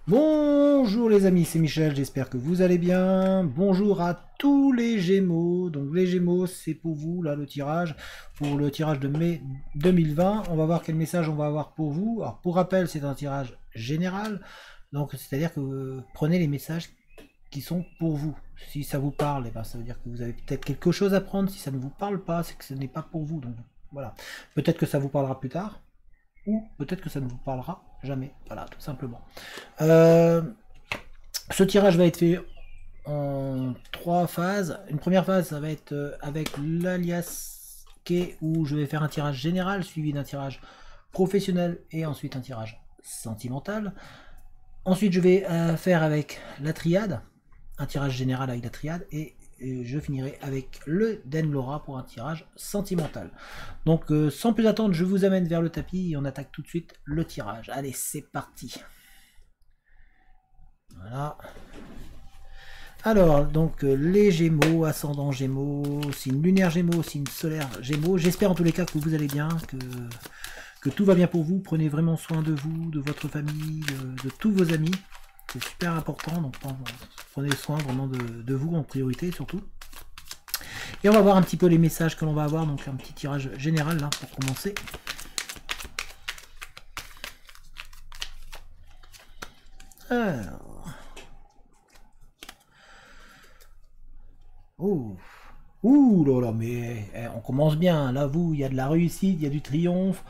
Bonjour les amis, c'est Michel, j'espère que vous allez bien. Bonjour à tous les Gémeaux. Donc les Gémeaux, c'est pour vous là le tirage, pour le tirage de mai 2020. On va voir quel message on va avoir pour vous. Alors pour rappel, c'est un tirage général. Donc c'est-à-dire que vous prenez les messages qui sont pour vous. Si ça vous parle, eh ben, ça veut dire que vous avez peut-être quelque chose à prendre. Si ça ne vous parle pas, c'est que ce n'est pas pour vous. Donc voilà. Peut-être que ça vous parlera plus tard, ou peut-être que ça ne vous parlera jamais. Voilà, tout simplement. Euh, Ce tirage va être fait en trois phases. Une première phase, ça va être avec l'alias K, où je vais faire un tirage général, suivi d'un tirage professionnel et ensuite un tirage sentimental. Ensuite, je vais faire avec la triade, un tirage général avec la triade, et je finirai avec le Denlora pour un tirage sentimental. Donc, sans plus attendre, je vous amène vers le tapis et on attaque tout de suite le tirage. Allez, c'est parti. Voilà. Alors, donc les Gémeaux, ascendant Gémeaux, signe lunaire Gémeaux, signe solaire Gémeaux. J'espère en tous les cas que vous allez bien, que tout va bien pour vous. Prenez vraiment soin de vous, de votre famille, de tous vos amis. C'est super important, donc prenez soin vraiment de vous en priorité surtout. Et on va voir un petit peu les messages que l'on va avoir, donc un petit tirage général là pour commencer. Alors. Oh. Ouh là là, mais on commence bien. Là, vous, il y a de la réussite, il y a du triomphe.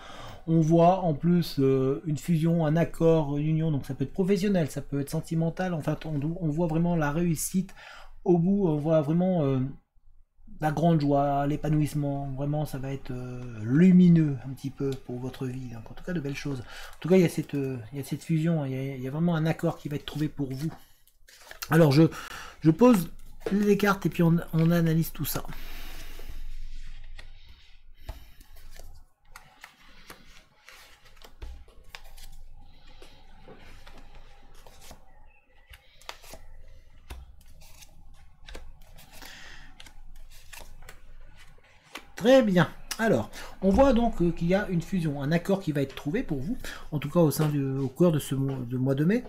On voit en plus une fusion, un accord, une union. Donc ça peut être professionnel, ça peut être sentimental. En fait, on voit vraiment la réussite. Au bout, on voit vraiment la grande joie, l'épanouissement. Vraiment, ça va être lumineux un petit peu pour votre vie. Donc, en tout cas, de belles choses. En tout cas, il y a cette fusion. Il y a vraiment un accord qui va être trouvé pour vous. Alors, je pose les cartes et puis on analyse tout ça. Très bien. Alors, on voit donc qu'il y a une fusion, un accord qui va être trouvé pour vous, en tout cas au cœur de ce mois de mai.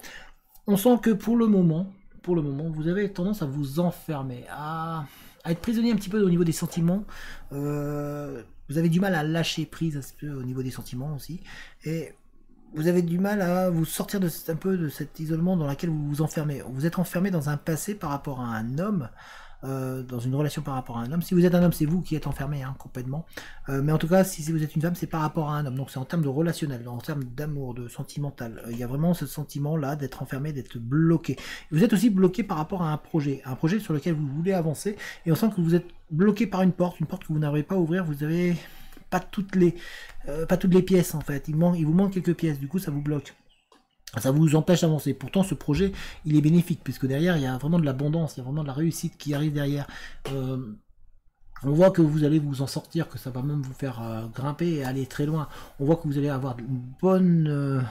On sent que pour le moment, vous avez tendance à vous enfermer, à être prisonnier un petit peu au niveau des sentiments. Vous avez du mal à lâcher prise au niveau des sentiments aussi. Et vous avez du mal à vous sortir un peu de cet isolement dans lequel vous vous enfermez. Vous êtes enfermé dans un passé par rapport à un homme, dans une relation par rapport à un homme. Si vous êtes un homme, c'est vous qui êtes enfermé complètement. Mais en tout cas, si vous êtes une femme, c'est par rapport à un homme. Donc c'est en termes de relationnel, en termes d'amour, de sentimental. Il y a vraiment ce sentiment-là d'être enfermé, d'être bloqué. Vous êtes aussi bloqué par rapport à un projet sur lequel vous voulez avancer. Et on sent que vous êtes bloqué par une porte que vous n'arrivez pas à ouvrir. Vous avez pas toutes les pièces en fait. Il vous manque quelques pièces. Du coup, ça vous bloque. Ça vous empêche d'avancer. Pourtant, ce projet, il est bénéfique, puisque derrière, il y a vraiment de l'abondance, il y a vraiment de la réussite qui arrive derrière. On voit que vous allez vous en sortir, que ça va même vous faire grimper et aller très loin. On voit que vous allez avoir une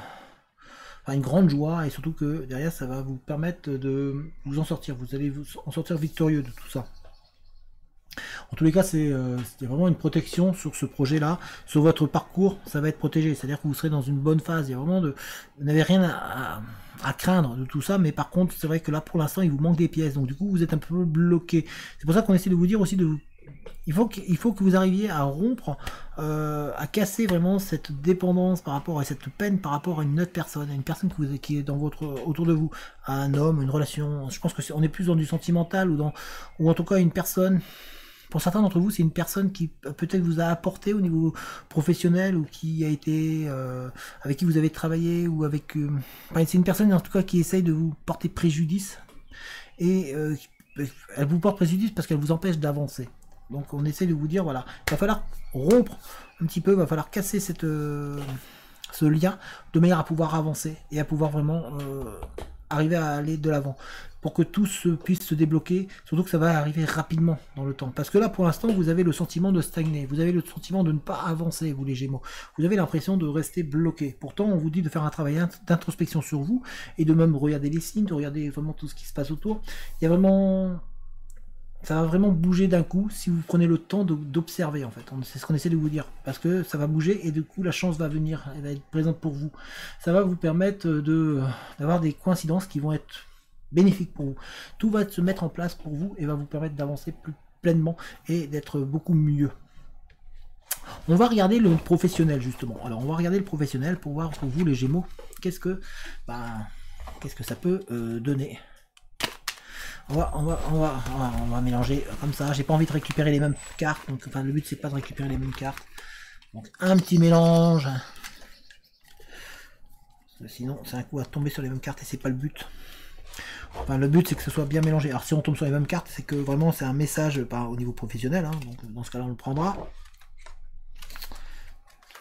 grande joie, et surtout que derrière, ça va vous permettre de vous en sortir. Vous allez vous en sortir victorieux de tout ça. En tous les cas, c'est vraiment une protection sur ce projet-là. Sur votre parcours, ça va être protégé. C'est-à-dire que vous serez dans une bonne phase. Il y a vraiment vous n'avez rien à craindre de tout ça. Mais par contre, c'est vrai que là, pour l'instant, il vous manque des pièces. Donc du coup, vous êtes un peu bloqué. C'est pour ça qu'on essaie de vous dire aussi il faut que vous arriviez à rompre, à casser vraiment cette dépendance par rapport à cette peine par rapport à une autre personne, à une personne qui est autour de vous, à un homme, une relation. Je pense que on est plus dans du sentimental ou en tout cas une personne. Pour certains d'entre vous, c'est une personne qui peut-être vous a apporté au niveau professionnel ou qui a été avec qui vous avez travaillé ou avec. Enfin, c'est une personne en tout cas qui essaye de vous porter préjudice et elle vous porte préjudice parce qu'elle vous empêche d'avancer. Donc on essaie de vous dire voilà, il va falloir rompre un petit peu, il va falloir casser ce lien de manière à pouvoir avancer et à pouvoir vraiment arriver à aller de l'avant pour que tout puisse se débloquer, surtout que ça va arriver rapidement dans le temps. Parce que là, pour l'instant, vous avez le sentiment de stagner, vous avez le sentiment de ne pas avancer, vous les Gémeaux. Vous avez l'impression de rester bloqué. Pourtant, on vous dit de faire un travail d'introspection sur vous, et de même regarder les signes, de regarder vraiment tout ce qui se passe autour. Il y a vraiment ça va vraiment bouger d'un coup si vous prenez le temps d'observer en fait. C'est ce qu'on essaie de vous dire. Parce que ça va bouger et du coup la chance va venir, elle va être présente pour vous. Ça va vous permettre d'avoir des coïncidences qui vont être bénéfiques pour vous. Tout va se mettre en place pour vous et va vous permettre d'avancer plus pleinement et d'être beaucoup mieux. On va regarder le professionnel justement. Alors on va regarder le professionnel pour voir pour vous les Gémeaux, qu'est-ce que ça peut donner. On va mélanger comme ça. J'ai pas envie de récupérer les mêmes cartes. Donc, enfin, le but c'est pas de récupérer les mêmes cartes. Donc un petit mélange. Sinon, c'est un coup à tomber sur les mêmes cartes et c'est pas le but. Enfin, le but c'est que ce soit bien mélangé. Alors si on tombe sur les mêmes cartes, c'est que vraiment c'est un message au niveau professionnel. Hein. Donc dans ce cas-là, on le prendra.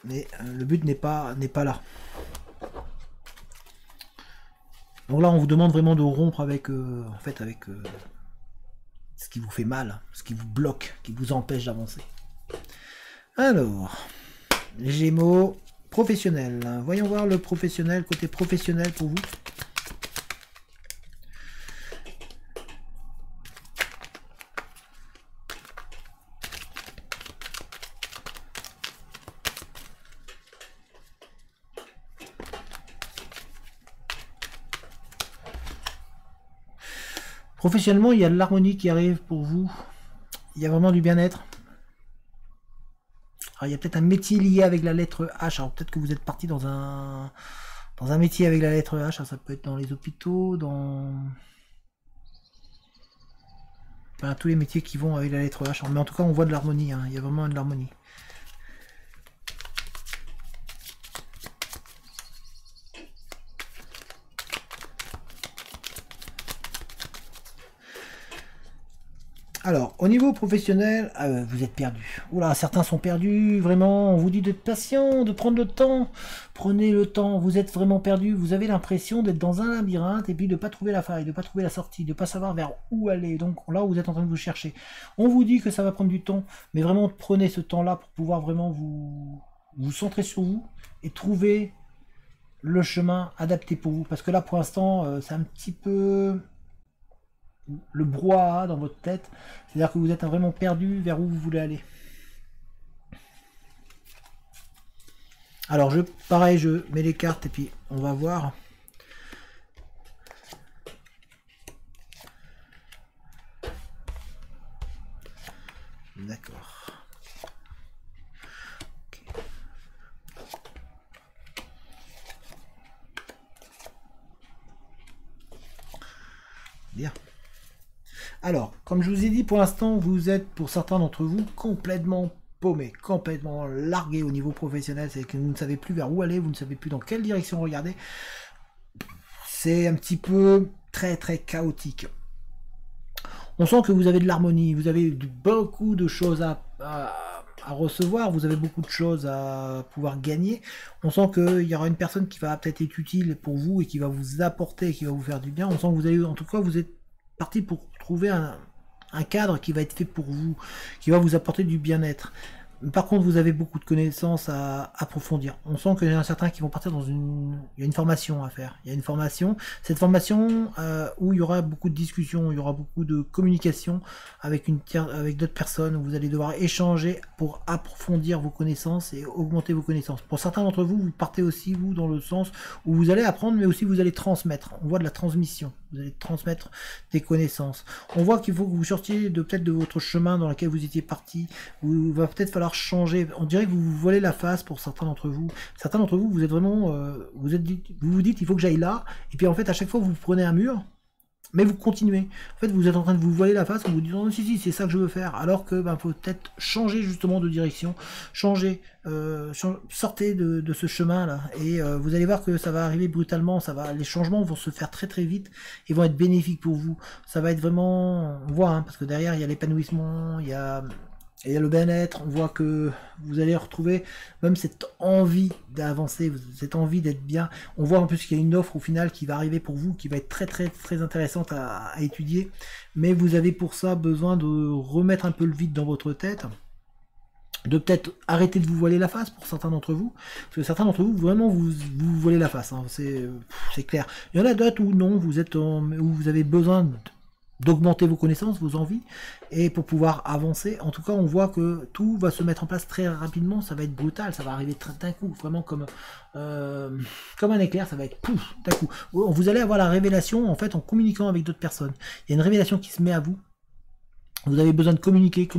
Mais le but n'est pas là. Donc là, on vous demande vraiment de rompre avec, ce qui vous fait mal, ce qui vous bloque, qui vous empêche d'avancer. Alors, les Gémeaux professionnels. Voyons voir le professionnel, côté professionnel pour vous. Professionnellement, il y a de l'harmonie qui arrive pour vous. Il y a vraiment du bien-être. Alors, il y a peut-être un métier lié avec la lettre H. Alors peut-être que vous êtes parti dans un métier avec la lettre H. Alors, ça peut être dans les hôpitaux, dans tous les métiers qui vont avec la lettre H. Mais en tout cas, on voit de l'harmonie. Hein. Il y a vraiment de l'harmonie. Alors, au niveau professionnel, vous êtes perdu. Oula, certains sont perdus, vraiment, on vous dit d'être patient, de prendre le temps. Prenez le temps, vous êtes vraiment perdu, vous avez l'impression d'être dans un labyrinthe et puis de ne pas trouver la faille, de ne pas trouver la sortie, de ne pas savoir vers où aller. Donc là, vous êtes en train de vous chercher. On vous dit que ça va prendre du temps, mais vraiment, prenez ce temps-là pour pouvoir vraiment vous centrer sur vous et trouver le chemin adapté pour vous. Parce que là, pour l'instant, c'est un petit peu le brouhaha dans votre tête, c'est-à-dire que vous êtes vraiment perdu vers où vous voulez aller. Alors pareil, je mets les cartes et puis on va voir. D'accord. Okay. Bien. Alors, comme je vous ai dit, pour l'instant, vous êtes, pour certains d'entre vous, complètement paumé, complètement largué au niveau professionnel. C'est que vous ne savez plus vers où aller, vous ne savez plus dans quelle direction regarder. C'est un petit peu très chaotique. On sent que vous avez de l'harmonie, vous avez beaucoup de choses à recevoir, vous avez beaucoup de choses à pouvoir gagner. On sent qu'il y aura une personne qui va peut-être être utile pour vous et qui va vous apporter, qui va vous faire du bien. On sent que vous avez, en tout cas, vous êtes parti pour trouver un cadre qui va être fait pour vous, qui va vous apporter du bien-être. Par contre, vous avez beaucoup de connaissances à approfondir. On sent qu'il y en a certains qui vont partir dans il y a une formation à faire. Il y a une formation. Cette formation où il y aura beaucoup de discussions, il y aura beaucoup de communication avec d'autres personnes, où vous allez devoir échanger pour approfondir vos connaissances et augmenter vos connaissances. Pour certains d'entre vous, vous partez aussi, vous, dans le sens où vous allez apprendre, mais aussi vous allez transmettre. On voit de la transmission. Vous allez transmettre des connaissances. On voit qu'il faut que vous sortiez peut-être de votre chemin dans lequel vous étiez parti. Il va peut-être falloir changer. On dirait que vous vous voilez la face pour certains d'entre vous. Certains d'entre vous, vous êtes vraiment, vous vous dites, il faut que j'aille là. Et puis en fait, à chaque fois, vous prenez un mur, mais vous continuez. En fait, vous êtes en train de vous voiler la face en vous disant, si, c'est ça que je veux faire. Alors que, faut peut-être changer justement de direction, changer, sortez de ce chemin-là. Et vous allez voir que ça va arriver brutalement. Les changements vont se faire très vite et vont être bénéfiques pour vous. Ça va être vraiment, on voit, parce que derrière, il y a l'épanouissement, il y a le bien-être, on voit que vous allez retrouver même cette envie d'avancer, cette envie d'être bien. On voit en plus qu'il y a une offre au final qui va arriver pour vous, qui va être très intéressante à étudier. Mais vous avez pour ça besoin de remettre un peu le vide dans votre tête, de peut-être arrêter de vous voiler la face pour certains d'entre vous. Parce que certains d'entre vous, vraiment, vous voilez la face. C'est clair. Il y en a d'autres où non, où vous avez besoin d'augmenter vos connaissances, vos envies, et pour pouvoir avancer. En tout cas, on voit que tout va se mettre en place très rapidement, ça va être brutal, ça va arriver d'un coup, vraiment comme un éclair, ça va être pouf, d'un coup. Vous allez avoir la révélation, en fait, en communiquant avec d'autres personnes. Il y a une révélation qui se met à vous. Vous avez besoin de communiquer,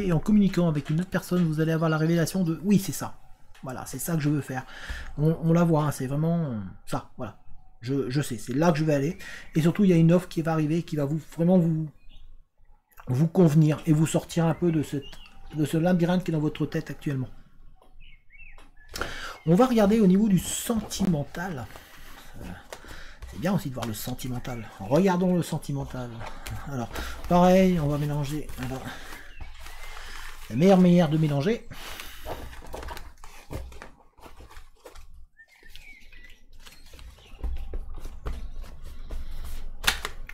et en communiquant avec une autre personne, vous allez avoir la révélation de, oui, c'est ça. Voilà, c'est ça que je veux faire. On la voit, hein, c'est vraiment ça, voilà. Je sais, c'est là que je vais aller. Et surtout, il y a une offre qui va arriver, qui va vraiment vous convenir et vous sortir un peu de ce labyrinthe qui est dans votre tête actuellement. On va regarder au niveau du sentimental. C'est bien aussi de voir le sentimental. Regardons le sentimental. Alors, pareil, on va mélanger. Alors, la meilleure manière de mélanger.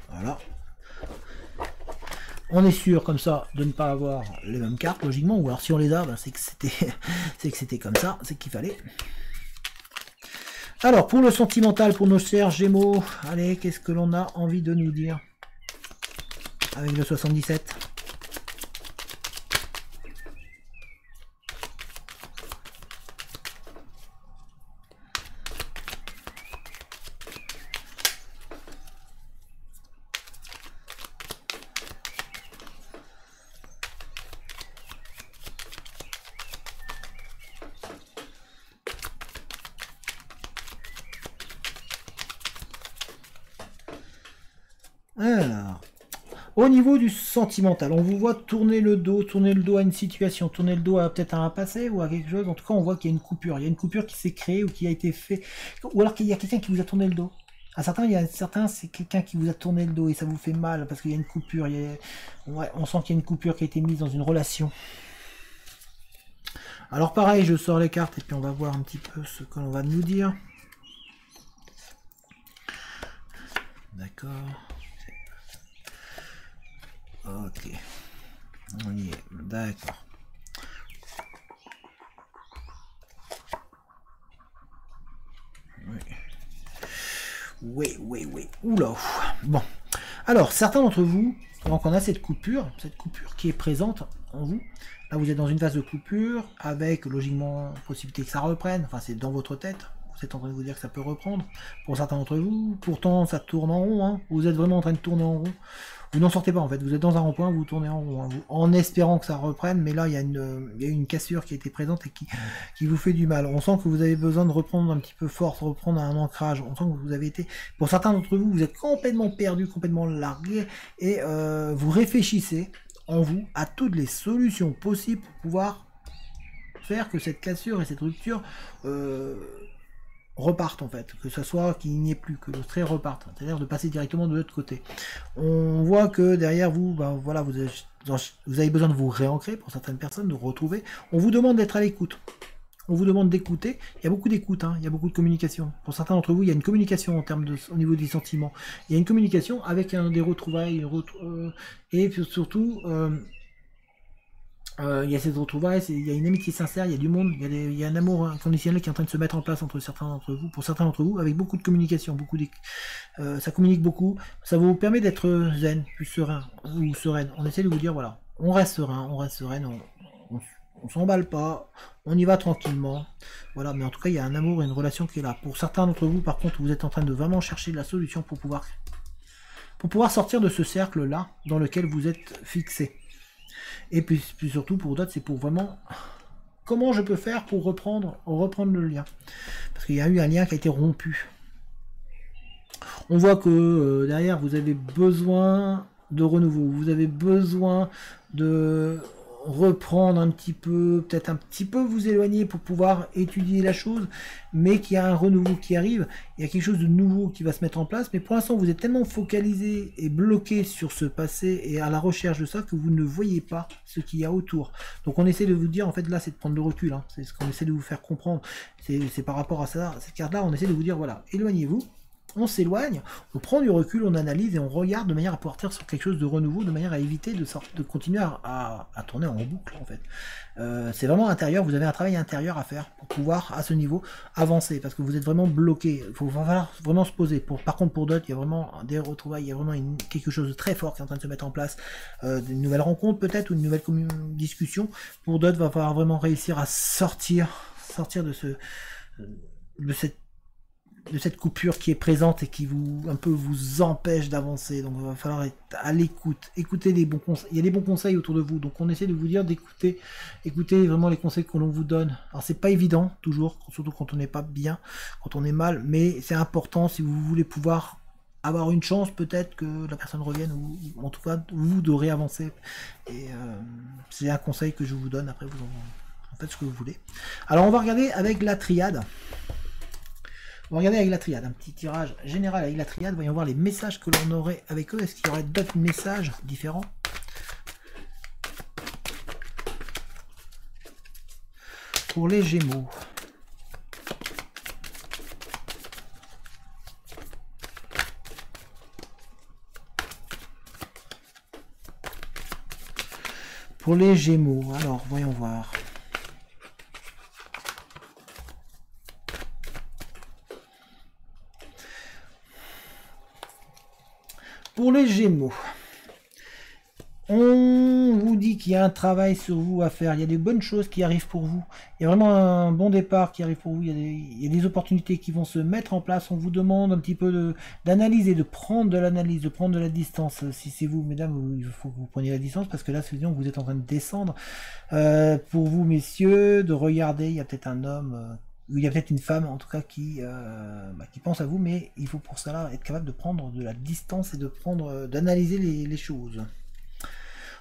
Voilà. On est sûr comme ça de ne pas avoir les mêmes cartes, logiquement, ou alors si on les a, ben, c'est que c'était comme ça, c'est qu'il fallait. Alors, pour le sentimental, pour nos chers Gémeaux, allez, qu'est-ce que l'on a envie de nous dire avec le 77? Alors, au niveau du sentimental, on vous voit tourner le dos à une situation, tourner le dos à peut-être à un passé ou à quelque chose. En tout cas, on voit qu'il y a une coupure. Il y a une coupure qui s'est créée ou qui a été faite. Ou alors qu'il y a quelqu'un qui vous a tourné le dos. À certains, c'est quelqu'un qui vous a tourné le dos et ça vous fait mal parce qu'il y a une coupure. Ouais, on sent qu'il y a une coupure qui a été mise dans une relation. Alors pareil, je sors les cartes et puis on va voir un petit peu ce que l'on va nous dire. D'accord. Ok. On y est. D'accord. Oui. Oula. Bon. Alors, certains d'entre vous, donc on a cette coupure qui est présente en vous. Là, vous êtes dans une phase de coupure, avec logiquement possibilité que ça reprenne. Enfin, c'est dans votre tête. Vous êtes en train de vous dire que ça peut reprendre. Pour certains d'entre vous, pourtant, ça tourne en rond. Hein. Vous êtes vraiment en train de tourner en rond. Vous n'en sortez pas, en fait. Vous êtes dans un rond-point, vous tournez en rond. Hein. En espérant que ça reprenne. Mais là, il y a une cassure qui a été présente et qui vous fait du mal. On sent que vous avez besoin de reprendre un petit peu force, reprendre un ancrage. On sent que vous avez été... Pour certains d'entre vous, vous êtes complètement perdu, complètement largué. Et vous réfléchissez en vous à toutes les solutions possibles pour pouvoir faire que cette cassure et cette rupture repartent en fait, que ce soit qu'il n'y ait plus, que le trait reparte, c'est-à-dire de passer directement de l'autre côté. On voit que derrière vous, ben voilà, vous avez besoin de vous réancrer pour certaines personnes, de retrouver. On vous demande d'être à l'écoute. On vous demande d'écouter. Il y a beaucoup d'écoute, hein, il y a beaucoup de communication. Pour certains d'entre vous, il y a une communication en termes au niveau des sentiments. Il y a une communication avec des retrouvailles, et puis surtout, il y a cette retrouvailles, il y a une amitié sincère, il y a du monde, il y a un amour inconditionnel qui est en train de se mettre en place entre certains d'entre vous, pour certains d'entre vous, avec beaucoup de communication, ça communique beaucoup, ça vous permet d'être zen, plus serein, ou sereine. On essaie de vous dire, voilà, on reste serein, on reste sereine, on s'emballe pas, on y va tranquillement, voilà, mais en tout cas, il y a un amour et une relation qui est là. Pour certains d'entre vous, par contre, vous êtes en train de vraiment chercher de la solution pour pouvoir sortir de ce cercle-là, dans lequel vous êtes fixé. Et puis surtout pour d'autres, c'est pour vraiment comment je peux faire pour reprendre le lien. Parce qu'il y a eu un lien qui a été rompu. On voit que derrière, vous avez besoin de renouveau. Vous avez besoin de reprendre un petit peu, peut-être un petit peu vous éloigner pour pouvoir étudier la chose, mais qu'il y a un renouveau qui arrive, il y a quelque chose de nouveau qui va se mettre en place, mais pour l'instant vous êtes tellement focalisé et bloqué sur ce passé et à la recherche de ça que vous ne voyez pas ce qu'il y a autour. Donc on essaie de vous dire, en fait là c'est de prendre le recul, hein. C'est ce qu'on essaie de vous faire comprendre, c'est par rapport à ça, cette carte là, on essaie de vous dire voilà, éloignez-vous, on s'éloigne, on prend du recul, on analyse et on regarde de manière à pouvoir tirer sur quelque chose de renouveau, de manière à éviter de continuer à tourner en boucle en fait. C'est vraiment intérieur, vous avez un travail intérieur à faire pour pouvoir à ce niveau avancer, parce que vous êtes vraiment bloqué, il va falloir vraiment se poser. Par contre pour d'autres, il y a vraiment des retrouvailles, il y a vraiment quelque chose de très fort qui est en train de se mettre en place, une nouvelle rencontre peut-être, ou une nouvelle discussion. Pour d'autres, il va falloir vraiment réussir à sortir de cette coupure qui est présente et qui vous empêche d'avancer. Donc il va falloir être à l'écoute, écouter les bons conseils. Il y a des bons conseils autour de vous, donc on essaie de vous dire d'écouter vraiment les conseils que l'on vous donne. Alors c'est pas évident toujours, surtout quand on n'est pas bien, quand on est mal, mais c'est important si vous voulez pouvoir avoir une chance peut-être que la personne revienne, ou en tout cas vous devrez avancer. Et c'est un conseil que je vous donne, après vous en faites ce que vous voulez. Alors on va regarder avec la triade. On va regarder avec la triade, un petit tirage général avec la triade. Voyons voir les messages que l'on aurait avec eux. Est-ce qu'il y aurait d'autres messages différents? Pour les Gémeaux. Pour les Gémeaux, alors voyons voir. Pour les Gémeaux, on vous dit qu'il y a un travail sur vous à faire, il y a des bonnes choses qui arrivent pour vous, il y a vraiment un bon départ qui arrive pour vous, il y a des opportunités qui vont se mettre en place. On vous demande un petit peu d'analyser, de prendre de l'analyse, de prendre de la distance. Si c'est vous, mesdames, il faut que vous preniez la distance, parce que là, sinon, vous êtes en train de descendre. Pour vous, messieurs, de regarder, il y a peut-être un homme... il y a peut-être une femme en tout cas qui pense à vous, mais il faut pour cela être capable de prendre de la distance et d'analyser les choses.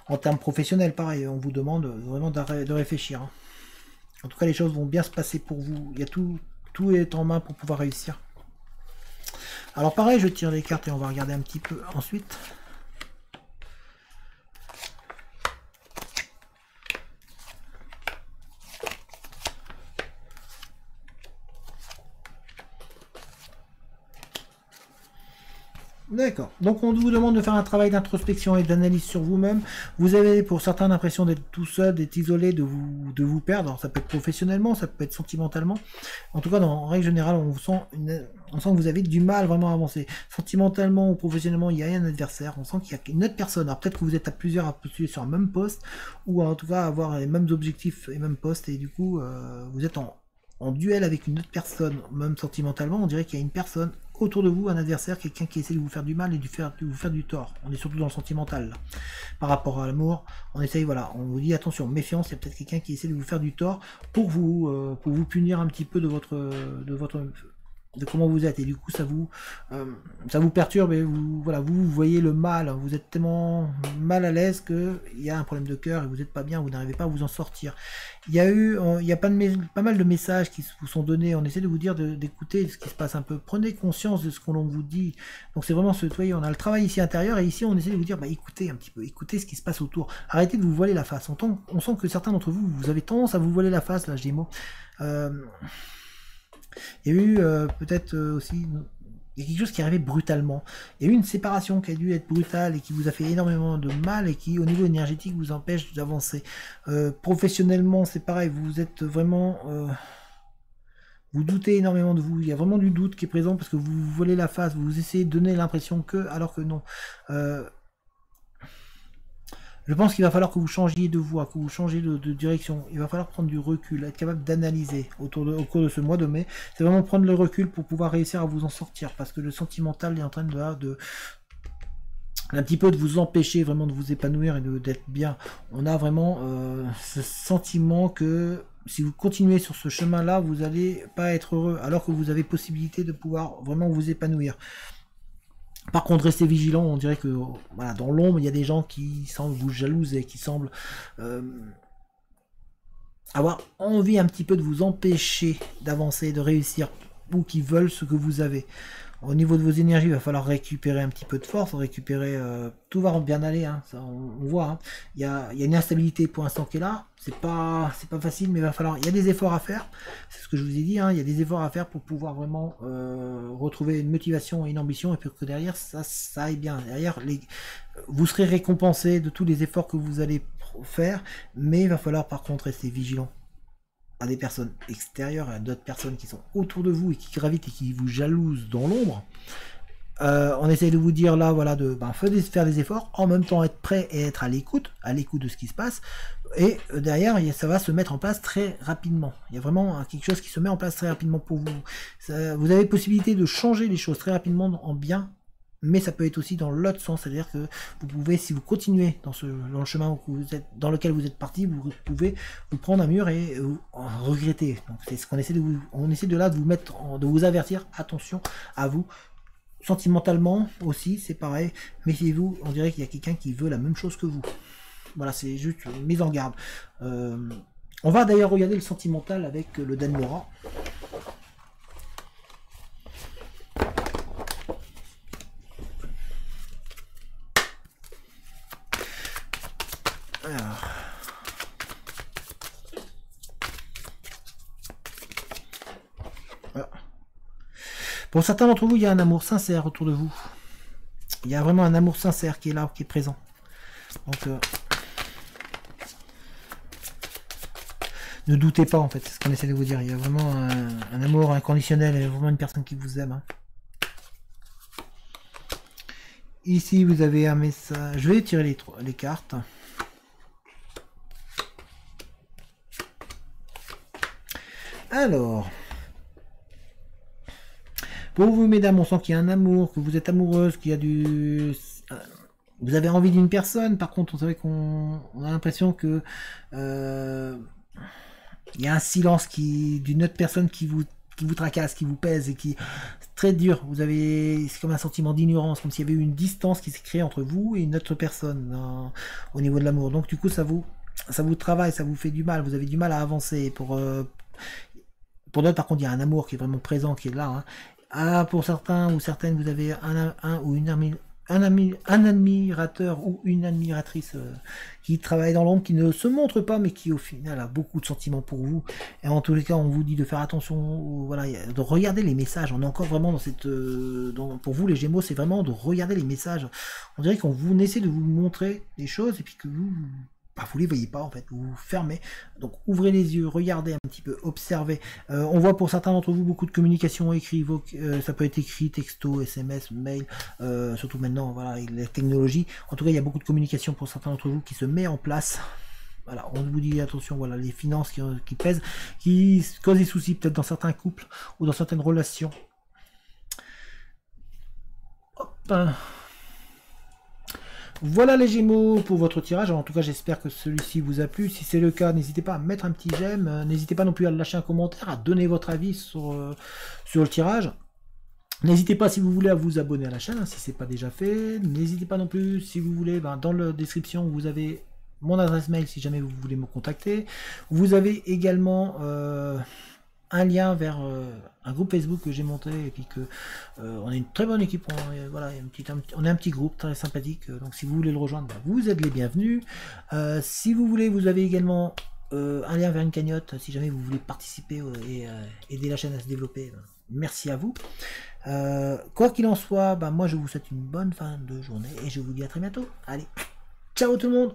En termes professionnels, pareil, on vous demande vraiment de réfléchir. Hein. En tout cas, les choses vont bien se passer pour vous. Il y a tout est en main pour pouvoir réussir. Alors pareil, je tire les cartes et on va regarder un petit peu ensuite. D'accord. Donc on vous demande de faire un travail d'introspection et d'analyse sur vous-même. Vous avez pour certains l'impression d'être tout seul, d'être isolé, de vous perdre. Alors, ça peut être professionnellement, ça peut être sentimentalement. En tout cas, en règle générale, on sent que vous avez du mal vraiment à avancer. Sentimentalement ou professionnellement, il y a un adversaire. On sent qu'il y a une autre personne. Alors peut-être que vous êtes à plusieurs à postuler sur un même poste, ou en tout cas avoir les mêmes objectifs et mêmes postes, et du coup vous êtes en duel avec une autre personne. Même sentimentalement, on dirait qu'il y a une personne autour de vous, un adversaire, quelqu'un qui essaie de vous faire du mal et de vous faire du tort. On est surtout dans le sentimental là. Par rapport à l'amour, on essaye, voilà, on vous dit attention, méfiance, il y a peut-être quelqu'un qui essaie de vous faire du tort pour vous punir un petit peu de comment vous êtes, et du coup ça vous perturbe, et vous voyez le mal, vous êtes tellement mal à l'aise que il y a un problème de cœur et vous n'êtes pas bien, vous n'arrivez pas à vous en sortir. Il y a pas mal de messages qui vous sont donnés. On essaie de vous dire d'écouter ce qui se passe un peu. Prenez conscience de ce qu'on vous dit. Donc c'est vraiment ce, vous voyez, on a le travail ici intérieur, et ici on essaie de vous dire, écoutez un petit peu, écoutez ce qui se passe autour. Arrêtez de vous voiler la face. On sent que certains d'entre vous, vous avez tendance à vous voiler la face, là, Gémeaux. Il y a eu peut-être aussi... Il y a quelque chose qui est arrivé brutalement. Il y a eu une séparation qui a dû être brutale et qui vous a fait énormément de mal et qui, au niveau énergétique, vous empêche d'avancer. Professionnellement, c'est pareil. Vous êtes vraiment... vous doutez énormément de vous. Il y a vraiment du doute qui est présent parce que vous vous voilez la face. Vous essayez de donner l'impression que... Alors que non. Je pense qu'il va falloir que vous changiez de voie, que vous changiez de direction. Il va falloir prendre du recul, être capable d'analyser au cours de ce mois de mai. C'est vraiment prendre le recul pour pouvoir réussir à vous en sortir. Parce que le sentimental est en train un petit peu de vous empêcher vraiment de vous épanouir et d'être bien. On a vraiment ce sentiment que si vous continuez sur ce chemin-là, vous n'allez pas être heureux. Alors que vous avez possibilité de pouvoir vraiment vous épanouir. Par contre, restez vigilants, on dirait que voilà, dans l'ombre, il y a des gens qui semblent vous jalouser, qui semblent avoir envie un petit peu de vous empêcher d'avancer, de réussir. ou qui veulent ce que vous avez. Au niveau de vos énergies, il va falloir récupérer un petit peu de force, récupérer, tout va bien aller, hein, ça, on voit, hein. Il y a une instabilité pour l'instant qui est là, c'est pas facile, mais il va falloir, il y a des efforts à faire, c'est ce que je vous ai dit, hein, il y a des efforts à faire pour pouvoir vraiment retrouver une motivation et une ambition, et puis que derrière, ça aille bien, derrière, vous serez récompensé de tous les efforts que vous allez faire, mais il va falloir par contre rester vigilant à des personnes extérieures, à d'autres personnes qui sont autour de vous et qui gravitent et qui vous jalousent dans l'ombre. On essaye de vous dire là, voilà, de faire des efforts, en même temps être prêt et être à l'écoute de ce qui se passe, et derrière, ça va se mettre en place très rapidement. Il y a vraiment quelque chose qui se met en place très rapidement pour vous. Vous avez possibilité de changer les choses très rapidement en bien, mais ça peut être aussi dans l'autre sens, c'est-à-dire que vous pouvez, si vous continuez dans le chemin dans lequel vous êtes parti, vous pouvez vous prendre un mur et regretter. Donc c'est ce qu'on essaie de vous, de vous mettre, de vous avertir, attention à vous. Sentimentalement aussi, c'est pareil, méfiez-vous, on dirait qu'il y a quelqu'un qui veut la même chose que vous. Voilà, c'est juste une mise en garde. On va d'ailleurs regarder le sentimental avec le Danmora. Voilà. Pour certains d'entre vous, il y a un amour sincère autour de vous. Il y a vraiment un amour sincère qui est là, qui est présent. Donc, ne doutez pas, en fait, c'est ce qu'on essaie de vous dire. Il y a vraiment un amour inconditionnel, il y a vraiment une personne qui vous aime. Hein. Ici, vous avez un message. Je vais tirer les cartes. Alors, pour vous, mesdames, on sent qu'il y a un amour, que vous êtes amoureuse, qu'il y a du... Vous avez envie d'une personne, par contre, on savait qu'on a l'impression que... il y a un silence d'une autre personne qui vous tracasse, qui vous pèse et qui... C'est très dur. C'est comme un sentiment d'ignorance, comme s'il y avait eu une distance qui s'est créée entre vous et une autre personne au niveau de l'amour. Donc, du coup, ça vous travaille, ça vous fait du mal. Vous avez du mal à avancer. Pour d'autres, par contre, il y a un amour qui est vraiment présent, qui est là. Hein. Ah, pour certains ou certaines, vous avez un admirateur ou une admiratrice qui travaille dans l'ombre, qui ne se montre pas, mais qui au final a beaucoup de sentiments pour vous. Et en tous les cas, on vous dit de faire attention, voilà, de regarder les messages. On est encore vraiment dans cette... pour vous, les Gémeaux, c'est vraiment de regarder les messages. On dirait qu'on essaie de vous montrer des choses, et puis que vous les voyez pas, en fait, vous vous fermez. Donc ouvrez les yeux, regardez un petit peu, observez. On voit pour certains d'entre vous beaucoup de communication écrite, ça peut être écrit, texto, SMS, mail, surtout maintenant, voilà, avec la technologie. En tout cas, il y a beaucoup de communication pour certains d'entre vous qui se met en place. Voilà, on vous dit attention, voilà, les finances qui pèsent, qui causent des soucis peut-être dans certains couples ou dans certaines relations. Hop. Voilà les Gémeaux pour votre tirage. En tout cas, j'espère que celui-ci vous a plu. Si c'est le cas, n'hésitez pas à mettre un petit j'aime. N'hésitez pas non plus à lâcher un commentaire, à donner votre avis sur le tirage. N'hésitez pas, si vous voulez, à vous abonner à la chaîne, hein, si ce n'est pas déjà fait. N'hésitez pas non plus, si vous voulez, dans la description, vous avez mon adresse mail si jamais vous voulez me contacter. Vous avez également... un lien vers un groupe Facebook que j'ai monté, et puis que on est une très bonne équipe, voilà, on est un petit groupe très sympathique, donc si vous voulez le rejoindre, vous êtes les bienvenus. Si vous voulez, vous avez également un lien vers une cagnotte, si jamais vous voulez participer et aider la chaîne à se développer. Merci à vous. Quoi qu'il en soit, moi je vous souhaite une bonne fin de journée, et je vous dis à très bientôt. Allez, ciao tout le monde.